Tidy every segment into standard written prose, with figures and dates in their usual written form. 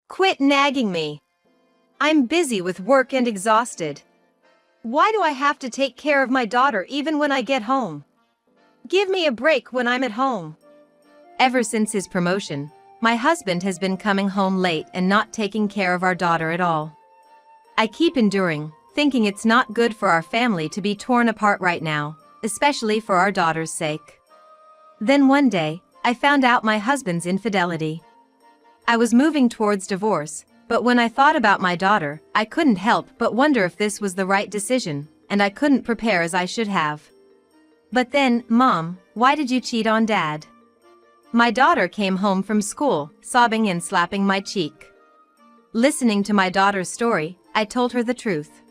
Quit nagging me. I'm busy with work and exhausted. Why do I have to take care of my daughter even when I get home? Give me a break when I'm at home. Ever since his promotion, my husband has been coming home late and not taking care of our daughter at all. I keep enduring, thinking it's not good for our family to be torn apart right now, especially for our daughter's sake. Then one day, I found out my husband's infidelity. I was moving towards divorce, but when I thought about my daughter, I couldn't help but wonder if this was the right decision, and I couldn't prepare as I should have. But then, Mom, why did you cheat on Dad? My daughter came home from school, sobbing and slapping my cheek. Listening to my daughter's story, I told her the truth.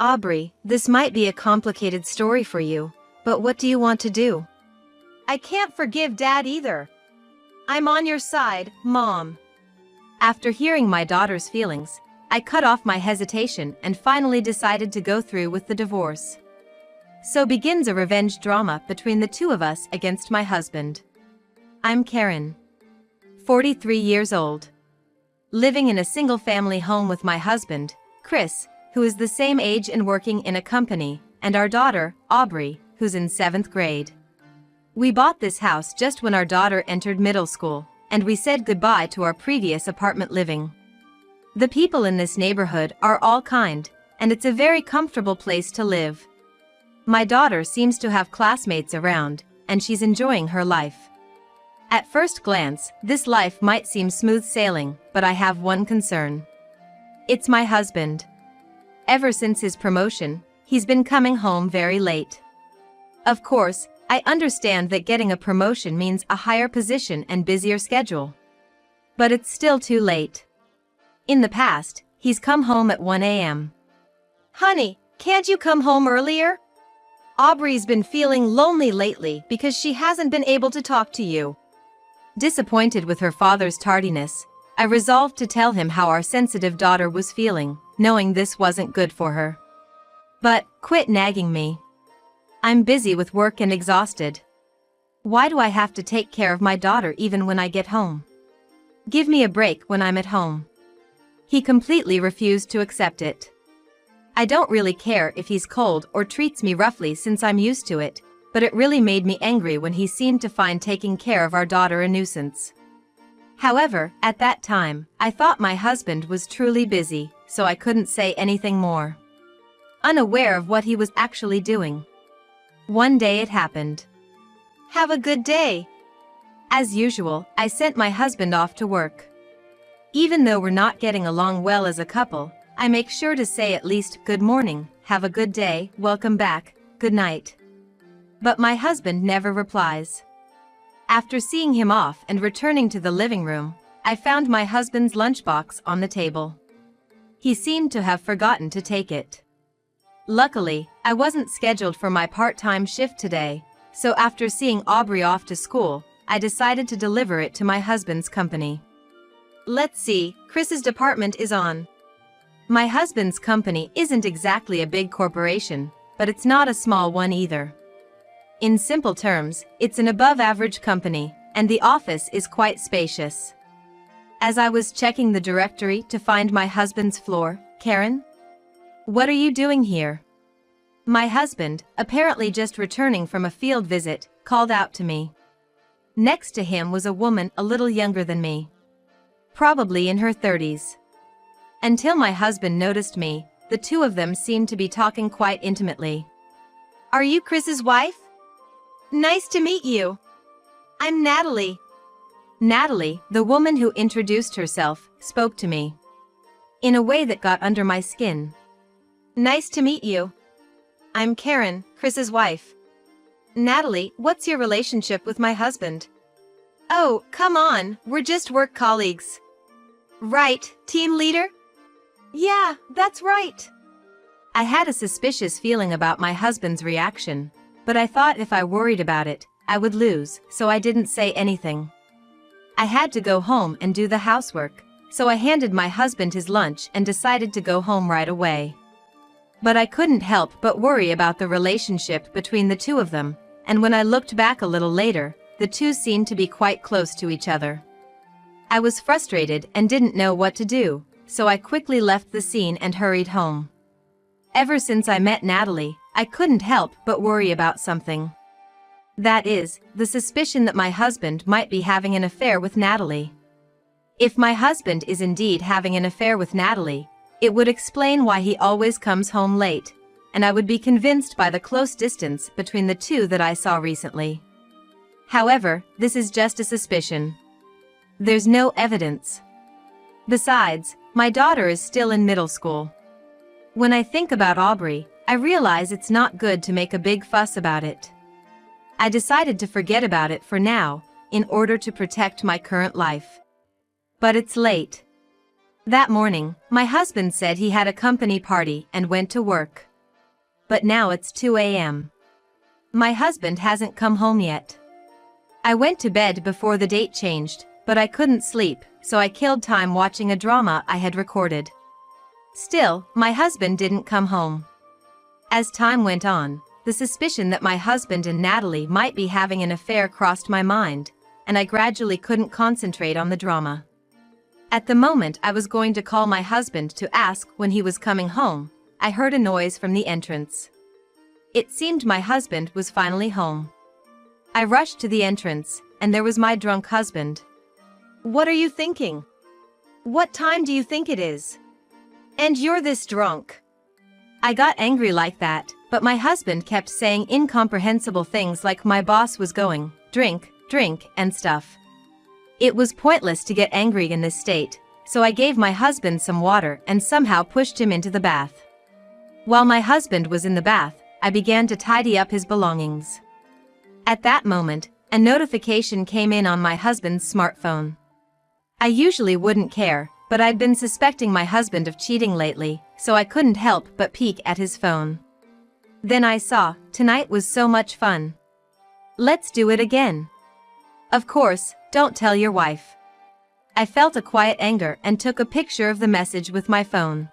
Aubrey, this might be a complicated story for you, but what do you want to do? I can't forgive Dad either. I'm on your side, Mom. After hearing my daughter's feelings, I cut off my hesitation and finally decided to go through with the divorce. So begins a revenge drama between the two of us against my husband. I'm Karen, 43 years old, living in a single-family home with my husband, Chris, who is the same age and working in a company, and our daughter, Aubrey, who's in 7th grade. We bought this house just when our daughter entered middle school, and we said goodbye to our previous apartment living. The people in this neighborhood are all kind, and it's a very comfortable place to live. My daughter seems to have classmates around, and she's enjoying her life. At first glance, this life might seem smooth sailing, but I have one concern. It's my husband. Ever since his promotion, he's been coming home very late. Of course, I understand that getting a promotion means a higher position and busier schedule. But it's still too late. In the past, he's come home at 1 a.m. Honey, can't you come home earlier? Aubrey's been feeling lonely lately because she hasn't been able to talk to you. Disappointed with her father's tardiness, I resolved to tell him how our sensitive daughter was feeling, knowing this wasn't good for her. But, quit nagging me. I'm busy with work and exhausted. Why do I have to take care of my daughter even when I get home? Give me a break when I'm at home. He completely refused to accept it. I don't really care if he's cold or treats me roughly since I'm used to it, but it really made me angry when he seemed to find taking care of our daughter a nuisance. However, at that time, I thought my husband was truly busy, so I couldn't say anything more. Unaware of what he was actually doing. One day it happened. Have a good day. As usual, I sent my husband off to work. Even though we're not getting along well as a couple, I make sure to say at least good morning, have a good day, welcome back, good night. But my husband never replies. After seeing him off and returning to the living room, I found my husband's lunchbox on the table. He seemed to have forgotten to take it. Luckily, I wasn't scheduled for my part-time shift today, so after seeing Aubrey off to school, I decided to deliver it to my husband's company. Let's see, Chris's department is on. My husband's company isn't exactly a big corporation, but it's not a small one either. In simple terms, it's an above-average company, and the office is quite spacious. As I was checking the directory to find my husband's floor, Karen? What are you doing here? My husband, apparently just returning from a field visit, called out to me. Next to him was a woman a little younger than me. Probably in her 30s. Until my husband noticed me, the two of them seemed to be talking quite intimately. Are you Chris's wife? Nice to meet you. I'm Natalie. Natalie, the woman who introduced herself, spoke to me. In a way that got under my skin. Nice to meet you. I'm Karen, Chris's wife. Natalie, what's your relationship with my husband? Oh, come on, we're just work colleagues. Right, team leader? Yeah, that's right. I had a suspicious feeling about my husband's reaction, but I thought if I worried about it, I would lose, so I didn't say anything. I had to go home and do the housework, so I handed my husband his lunch and decided to go home right away. But I couldn't help but worry about the relationship between the two of them, and when I looked back a little later, the two seemed to be quite close to each other. I was frustrated and didn't know what to do, so I quickly left the scene and hurried home. Ever since I met Natalie, I couldn't help but worry about something. That is, the suspicion that my husband might be having an affair with Natalie. If my husband is indeed having an affair with Natalie, it would explain why he always comes home late, and I would be convinced by the close distance between the two that I saw recently. However, this is just a suspicion. There's no evidence. Besides, my daughter is still in middle school. When I think about Aubrey, I realize it's not good to make a big fuss about it. I decided to forget about it for now, in order to protect my current life. But it's late. That morning, my husband said he had a company party and went to work. But now it's 2 a.m. My husband hasn't come home yet. I went to bed before the date changed, but I couldn't sleep, so I killed time watching a drama I had recorded. Still, my husband didn't come home. As time went on, the suspicion that my husband and Natalie might be having an affair crossed my mind, and I gradually couldn't concentrate on the drama. At the moment I was going to call my husband to ask when he was coming home, I heard a noise from the entrance. It seemed my husband was finally home. I rushed to the entrance, and there was my drunk husband. What are you thinking? What time do you think it is? And you're this drunk. I got angry like that, but my husband kept saying incomprehensible things like my boss was going, drink, and stuff. It was pointless to get angry in this state, so I gave my husband some water and somehow pushed him into the bath. While my husband was in the bath, I began to tidy up his belongings. At that moment, a notification came in on my husband's smartphone. I usually wouldn't care, but I'd been suspecting my husband of cheating lately, so I couldn't help but peek at his phone. Then I saw, "Tonight was so much fun. Let's do it again." Of course, don't tell your wife. I felt a quiet anger and took a picture of the message with my phone.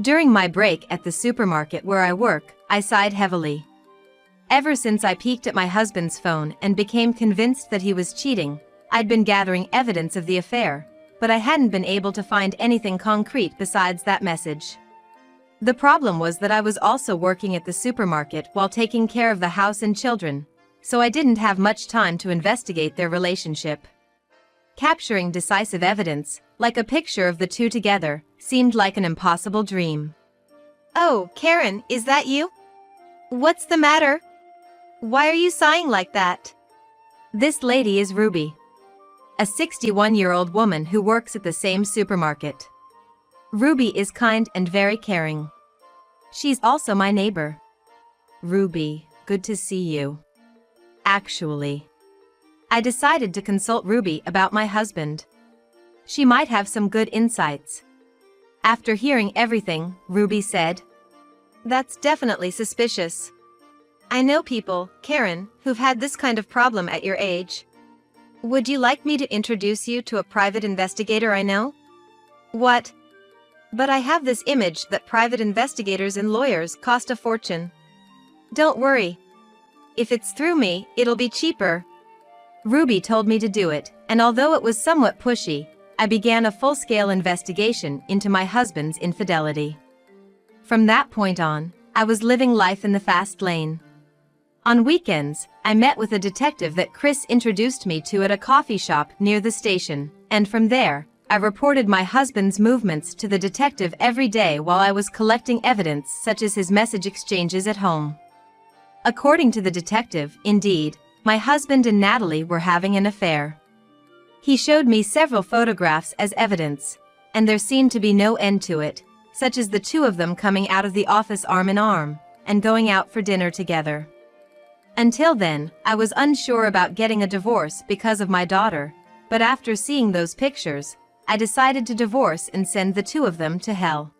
During my break at the supermarket where I work, I sighed heavily. Ever since I peeked at my husband's phone and became convinced that he was cheating, I'd been gathering evidence of the affair, but I hadn't been able to find anything concrete besides that message. The problem was that I was also working at the supermarket while taking care of the house and children, so I didn't have much time to investigate their relationship. Capturing decisive evidence, like a picture of the two together, seemed like an impossible dream. Oh, Karen, is that you? What's the matter? Why are you sighing like that? This lady is Ruby, a 61-year-old woman who works at the same supermarket. Ruby is kind and very caring. She's also my neighbor. Ruby, good to see you. Actually, I decided to consult Ruby about my husband. She might have some good insights. After hearing everything, Ruby said, "That's definitely suspicious. I know people, Karen, who've had this kind of problem at your age. Would you like me to introduce you to a private investigator I know?" "What? But I have this image that private investigators and lawyers cost a fortune." "Don't worry. If it's through me, it'll be cheaper." Ruby told me to do it, and although it was somewhat pushy, I began a full-scale investigation into my husband's infidelity. From that point on, I was living life in the fast lane. On weekends, I met with a detective that Chris introduced me to at a coffee shop near the station, and from there, I reported my husband's movements to the detective every day while I was collecting evidence such as his message exchanges at home. According to the detective, indeed, my husband and Natalie were having an affair. He showed me several photographs as evidence, and there seemed to be no end to it, such as the two of them coming out of the office arm in arm, and going out for dinner together. Until then, I was unsure about getting a divorce because of my daughter, but after seeing those pictures, I decided to divorce and send the two of them to hell.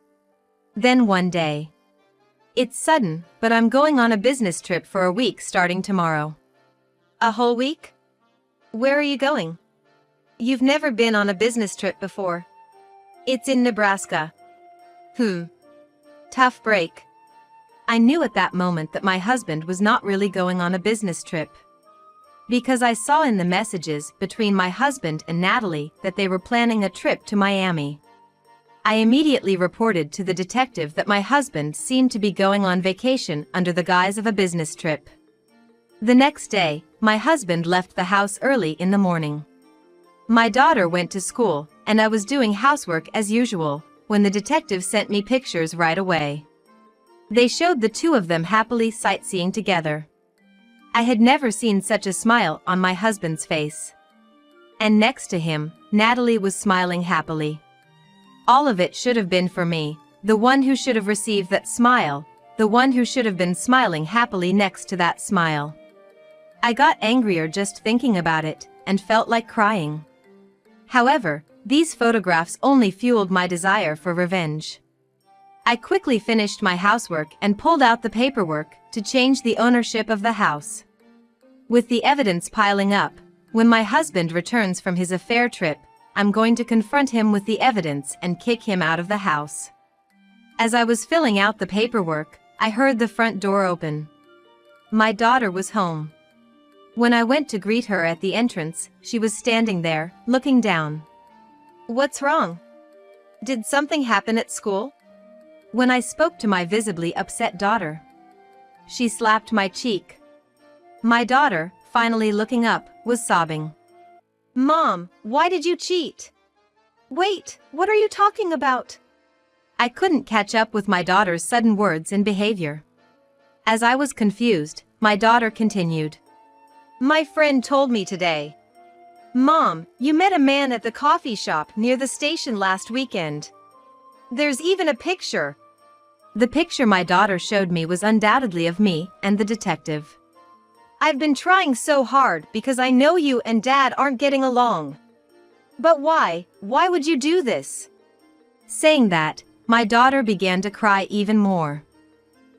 Then one day. It's sudden, but I'm going on a business trip for a week starting tomorrow. A whole week? Where are you going? You've never been on a business trip before. It's in Nebraska. Tough break. I knew at that moment that my husband was not really going on a business trip. Because I saw in the messages between my husband and Natalie that they were planning a trip to Miami. I immediately reported to the detective that my husband seemed to be going on vacation under the guise of a business trip. The next day, my husband left the house early in the morning. My daughter went to school, and I was doing housework as usual, when the detective sent me pictures right away. They showed the two of them happily sightseeing together. I had never seen such a smile on my husband's face. And next to him, Natalie was smiling happily. All of it should have been for me, the one who should have received that smile, the one who should have been smiling happily next to that smile. I got angrier just thinking about it, and felt like crying. However, these photographs only fueled my desire for revenge. I quickly finished my housework and pulled out the paperwork to change the ownership of the house. With the evidence piling up, when my husband returns from his affair trip, I'm going to confront him with the evidence and kick him out of the house. As I was filling out the paperwork, I heard the front door open. My daughter was home. When I went to greet her at the entrance, she was standing there, looking down. What's wrong? Did something happen at school? When I spoke to my visibly upset daughter, she slapped my cheek. My daughter, finally looking up, was sobbing. Mom, why did you cheat? Wait, what are you talking about? I couldn't catch up with my daughter's sudden words and behavior. As I was confused, my daughter continued. My friend told me today. Mom, you met a man at the coffee shop near the station last weekend. There's even a picture. The picture my daughter showed me was undoubtedly of me and the detective. I've been trying so hard because I know you and Dad aren't getting along. But why? Why would you do this? Saying that, my daughter began to cry even more.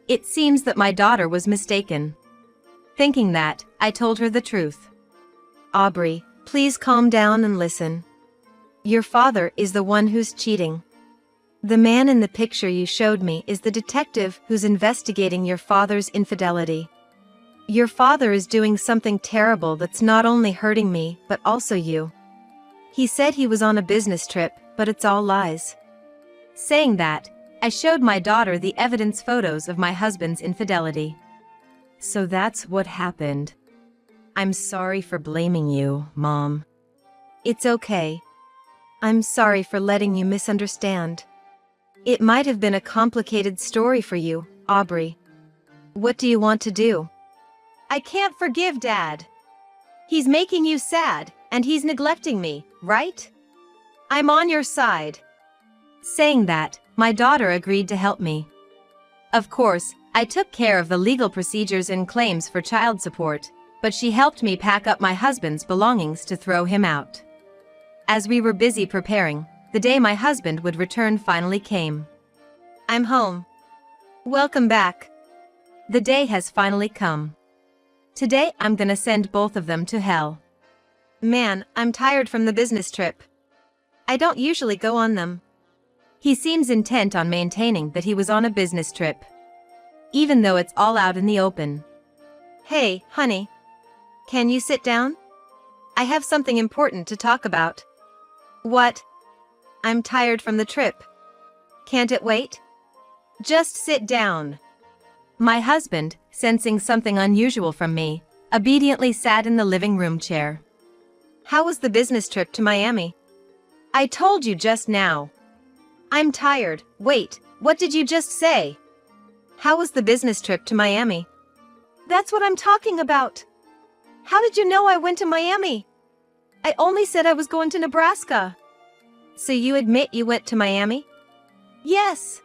It seems that my daughter was mistaken. Thinking that, I told her the truth. Aubrey, please calm down and listen. Your father is the one who's cheating. The man in the picture you showed me is the detective who's investigating your father's infidelity. Your father is doing something terrible that's not only hurting me, but also you. He said he was on a business trip, but it's all lies. Saying that, I showed my daughter the evidence photos of my husband's infidelity. So that's what happened. I'm sorry for blaming you, Mom. It's okay. I'm sorry for letting you misunderstand. It might have been a complicated story for you, Aubrey. What do you want to do? I can't forgive Dad. He's making you sad, and he's neglecting me, right? I'm on your side. Saying that, my daughter agreed to help me. Of course, I took care of the legal procedures and claims for child support, but she helped me pack up my husband's belongings to throw him out. As we were busy preparing, the day my husband would return finally came. I'm home. Welcome back. The day has finally come. Today I'm gonna send both of them to hell. Man, I'm tired from the business trip. I don't usually go on them. He seems intent on maintaining that he was on a business trip, even though it's all out in the open. Hey, honey. Can you sit down? I have something important to talk about. What? I'm tired from the trip. Can't it wait? Just sit down. My husband, sensing something unusual from me, obediently sat in the living room chair. How was the business trip to Miami? I told you just now. I'm tired. Wait, what did you just say? How was the business trip to Miami? That's what I'm talking about. How did you know I went to Miami? I only said I was going to Nebraska. So you admit you went to Miami? Yes.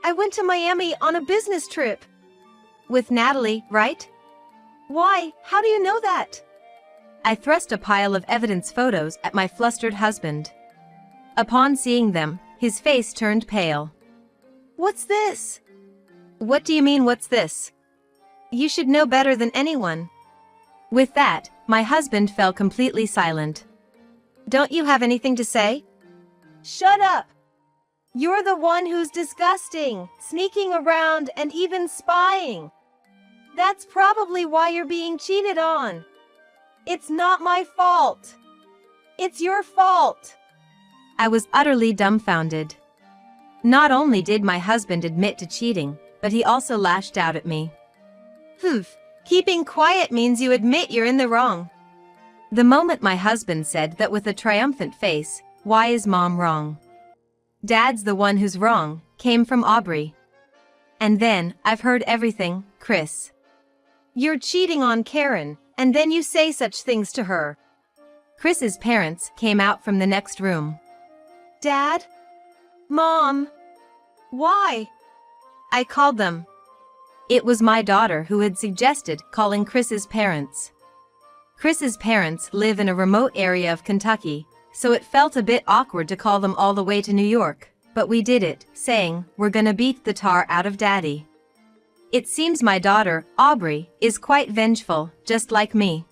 I went to Miami on a business trip. With Natalie, right? Why? How do you know that? I thrust a pile of evidence photos at my flustered husband. Upon seeing them, his face turned pale. What's this? What do you mean, what's this? You should know better than anyone. With that, my husband fell completely silent. Don't you have anything to say? Shut up! You're the one who's disgusting, sneaking around and even spying. That's probably why you're being cheated on. It's not my fault. It's your fault. I was utterly dumbfounded. Not only did my husband admit to cheating, but he also lashed out at me. Keeping quiet means you admit you're in the wrong. The moment my husband said that with a triumphant face, "Why is Mom wrong? Dad's the one who's wrong," came from Aubrey. And then, "I've heard everything, Chris. You're cheating on Karen, and then you say such things to her." Chris's parents came out from the next room. "Dad? Mom? Why?" I called them. It was my daughter who had suggested calling Chris's parents. Chris's parents live in a remote area of Kentucky, so it felt a bit awkward to call them all the way to New York, but we did it, saying, "We're gonna beat the tar out of Daddy." It seems my daughter, Aubrey, is quite vengeful, just like me.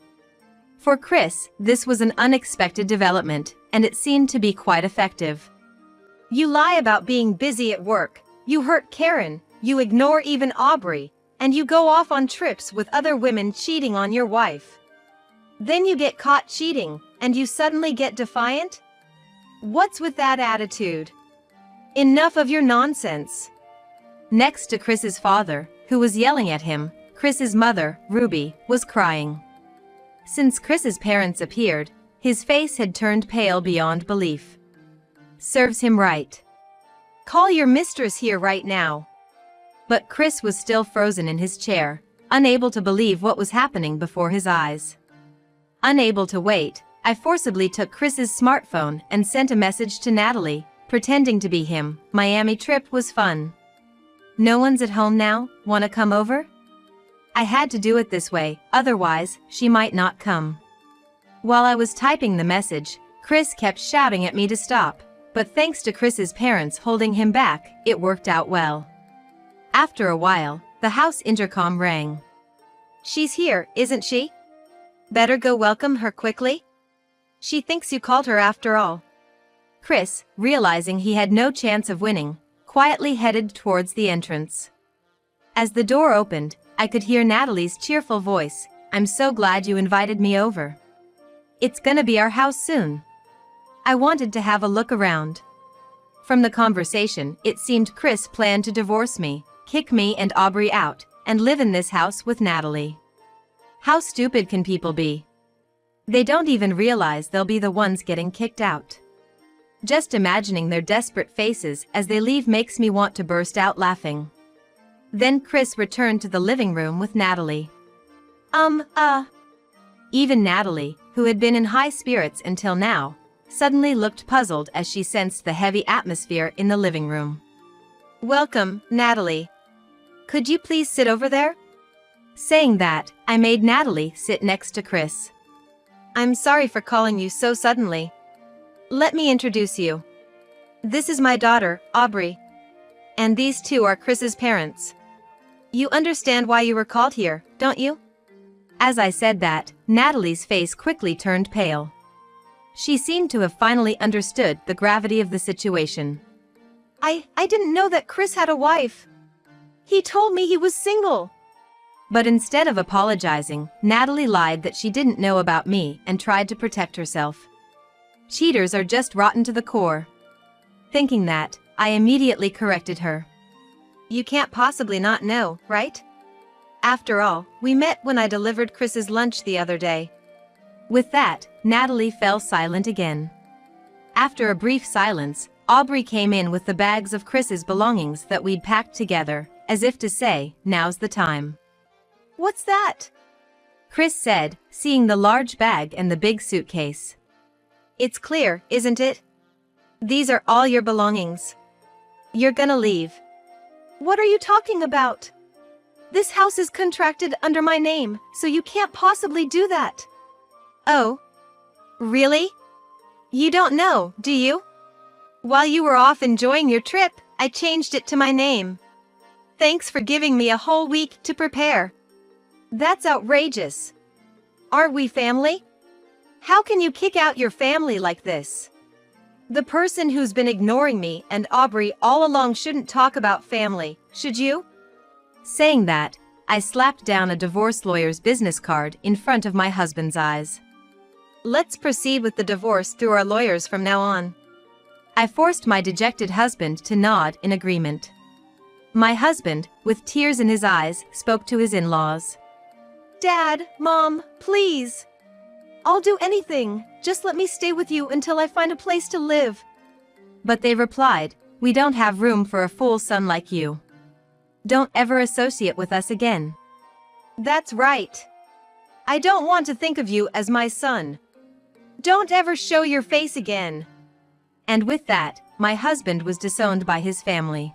For Chris, this was an unexpected development, and it seemed to be quite effective. You lie about being busy at work, you hurt Karen, you ignore even Aubrey, and you go off on trips with other women cheating on your wife. Then you get caught cheating, and you suddenly get defiant? What's with that attitude? Enough of your nonsense. Next to Chris's father, who was yelling at him, Chris's mother, Ruby, was crying. Since Chris's parents appeared, his face had turned pale beyond belief. Serves him right. Call your mistress here right now. But Chris was still frozen in his chair, unable to believe what was happening before his eyes. Unable to wait, I forcibly took Chris's smartphone and sent a message to Natalie, pretending to be him. "Miami trip was fun. No one's at home now, wanna come over?" I had to do it this way, otherwise, she might not come. While I was typing the message, Chris kept shouting at me to stop, but thanks to Chris's parents holding him back, it worked out well. After a while, the house intercom rang. "She's here, isn't she? Better go welcome her quickly. She thinks you called her after all." Chris, realizing he had no chance of winning, quietly headed towards the entrance. As the door opened, I could hear Natalie's cheerful voice, "I'm so glad you invited me over. It's gonna be our house soon. I wanted to have a look around." From the conversation, it seemed Chris planned to divorce me, kick me and Aubrey out, and live in this house with Natalie. How stupid can people be? They don't even realize they'll be the ones getting kicked out. Just imagining their desperate faces as they leave makes me want to burst out laughing. Then Chris returned to the living room with Natalie. Even Natalie, who had been in high spirits until now, suddenly looked puzzled as she sensed the heavy atmosphere in the living room. "Welcome, Natalie. Could you please sit over there?" Saying that, I made Natalie sit next to Chris. "I'm sorry for calling you so suddenly. Let me introduce you. This is my daughter, Aubrey. And these two are Chris's parents. You understand why you were called here, don't you?" As I said that, Natalie's face quickly turned pale. She seemed to have finally understood the gravity of the situation. I didn't know that Chris had a wife. He told me he was single." But instead of apologizing, Natalie lied that she didn't know about me and tried to protect herself. Cheaters are just rotten to the core. Thinking that, I immediately corrected her. "You can't possibly not know, right? After all, we met when I delivered Chris's lunch the other day." With that, Natalie fell silent again. After a brief silence, Aubrey came in with the bags of Chris's belongings that we'd packed together, as if to say, "Now's the time." "What's that?" Chris said, seeing the large bag and the big suitcase. "It's clear, isn't it? These are all your belongings. You're gonna leave." "What are you talking about? This house is contracted under my name, so you can't possibly do that." "Oh? Really? You don't know, do you? While you were off enjoying your trip, I changed it to my name. Thanks for giving me a whole week to prepare. That's outrageous. Aren't we family? How can you kick out your family like this? The person who's been ignoring me and Aubrey all along shouldn't talk about family, should you?" Saying that, I slapped down a divorce lawyer's business card in front of my husband's eyes. Let's proceed with the divorce through our lawyers from now on. I forced my dejected husband to nod in agreement. My husband, with tears in his eyes, spoke to his in-laws. Dad, Mom, please. I'll do anything, just let me stay with you until I find a place to live. But they replied, we don't have room for a fool son like you. Don't ever associate with us again. That's right. I don't want to think of you as my son. Don't ever show your face again. And with that, my husband was disowned by his family.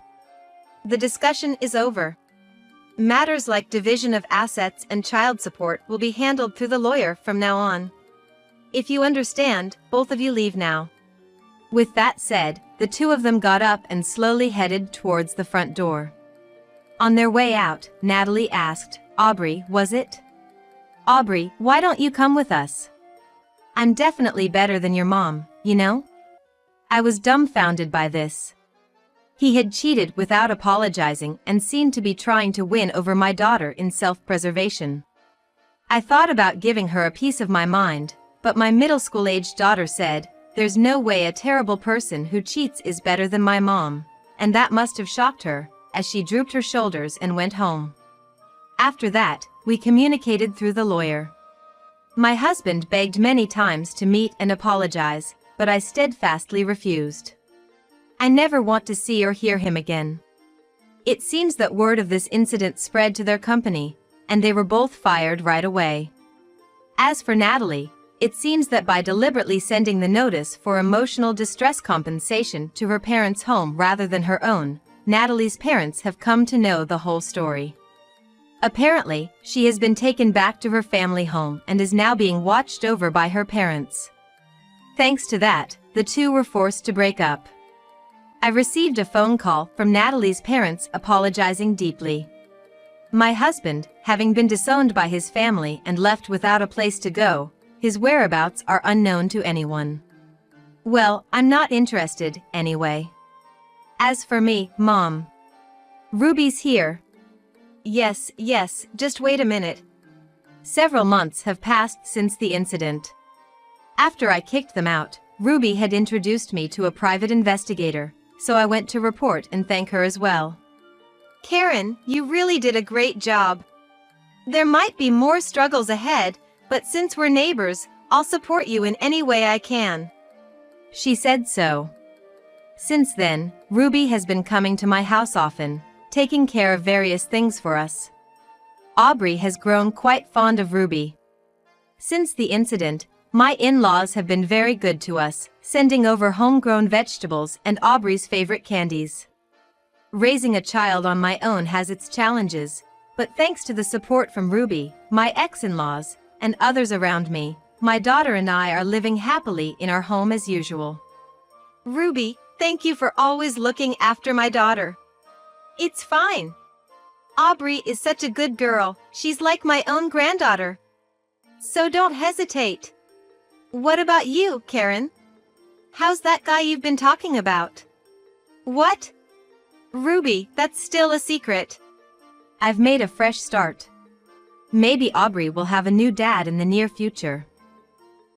The discussion is over. Matters like division of assets and child support will be handled through the lawyer from now on. If you understand, both of you leave now. With that said, the two of them got up and slowly headed towards the front door. On their way out, Natalie asked, Aubrey, was it? Aubrey, why don't you come with us? I'm definitely better than your mom, you know? I was dumbfounded by this. He had cheated without apologizing and seemed to be trying to win over my daughter in self-preservation. I thought about giving her a piece of my mind, but my middle school-aged daughter said, there's no way a terrible person who cheats is better than my mom, and that must have shocked her, as she drooped her shoulders and went home. After that, we communicated through the lawyer. My husband begged many times to meet and apologize, but I steadfastly refused. I never want to see or hear him again. It seems that word of this incident spread to their company, and they were both fired right away. As for Natalie, it seems that by deliberately sending the notice for emotional distress compensation to her parents' home rather than her own, Natalie's parents have come to know the whole story. Apparently, she has been taken back to her family home and is now being watched over by her parents. Thanks to that, the two were forced to break up. I received a phone call from Natalie's parents apologizing deeply. My husband, having been disowned by his family and left without a place to go, his whereabouts are unknown to anyone. Well, I'm not interested, anyway. As for me, Mom. Ruby's here. Yes, just wait a minute. Several months have passed since the incident. After I kicked them out, Ruby had introduced me to a private investigator, so I went to report and thank her as well. Karen, you really did a great job. There might be more struggles ahead, but since we're neighbors, I'll support you in any way I can. She said so. Since then, Ruby has been coming to my house often, taking care of various things for us. Aubrey has grown quite fond of Ruby. Since the incident, my in-laws have been very good to us, sending over homegrown vegetables and Aubrey's favorite candies. Raising a child on my own has its challenges, but thanks to the support from Ruby, my ex-in-laws, and others around me, my daughter and I are living happily in our home as usual. Ruby, thank you for always looking after my daughter. It's fine. Aubrey is such a good girl, she's like my own granddaughter. So don't hesitate. What about you, Karen? How's that guy you've been talking about? What? Ruby, that's still a secret. I've made a fresh start. Maybe Aubrey will have a new dad in the near future.